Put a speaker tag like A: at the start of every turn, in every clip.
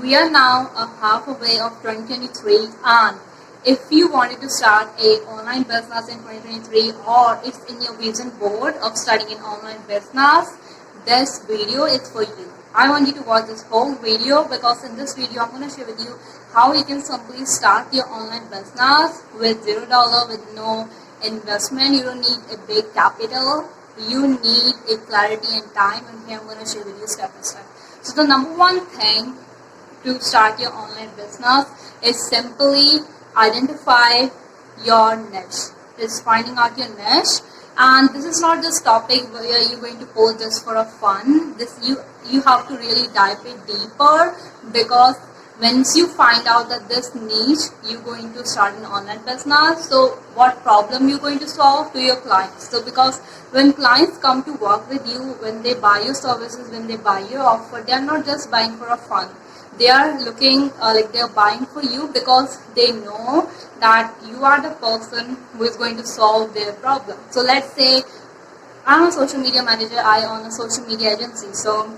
A: We are now halfway of 2023, and if you wanted to start a online business in 2023, or it's in your vision board of starting an online business, this video is for you. I want you to watch this whole video because in this video I'm going to share with you how you can simply start your online business with $0, with no investment. You don't need a big capital. You need a clarity and time, and here I'm going to share with you step by step. So the number one thing to start your online business is simply identify your niche. It's finding out your niche, and this is not just topic where you're going to post just for a fun. This you have to really dive in deeper, because once you find out that this niche, you're going to start an online business. So what problem you're going to solve to your clients? So because when clients come to work with you, when they buy your services, when they buy your offer, they are not just buying for a fun. They are looking like they're buying for you because they know that you are the person who is going to solve their problem. So let's say I'm a social media manager, I own a social media agency. So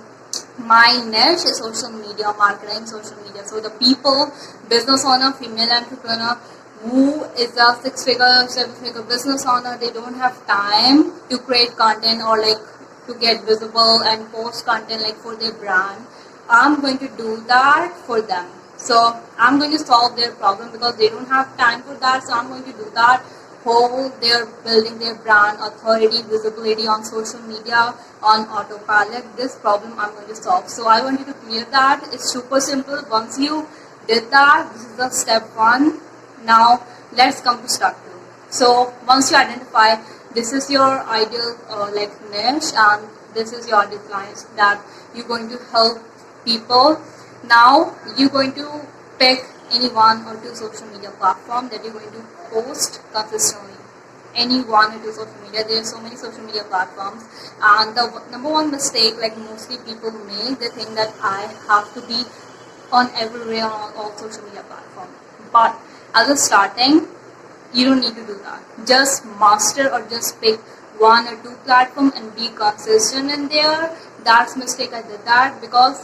A: my niche is social media marketing, social media. So the people, business owner, female entrepreneur who is a 6-figure, 7-figure business owner, they don't have time to create content or like to get visible and post content like for their brand. I'm going to do that for them. So I'm going to solve their problem because they don't have time for that. So I'm going to do that. Whole they're building their brand authority, visibility on social media, on autopilot. This problem I'm going to solve. So I want you to clear that. It's super simple. Once you did that, this is the step one. Now let's come to step two. So once you identify this is your ideal like niche, and this is your ideal clients that you're going to help people. Now you're going to pick any one or two social media platform that you're going to post consistently. Any one or two social media. There are so many social media platforms, and the number one mistake like mostly people make, they think that I have to be on everywhere on all social media platforms. But as a starting, you don't need to do that. Just master or just pick one or two platform and be consistent in there. That's mistake I did that, because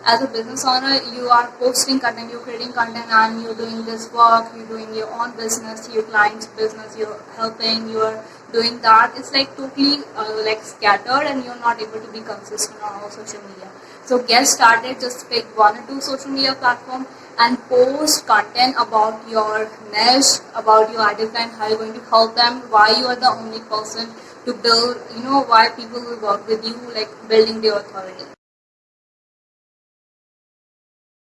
A: as a business owner you are posting content, you're creating content, and you're doing this work, you're doing your own business, your client's business, you're helping, you're doing that. It's like totally like scattered, and you're not able to be consistent on all social media. So get started, just pick one or two social media platform and post content about your niche, about your ideal client, how you're going to help them, why you are the only person to build, why people will work with you, like building their authority.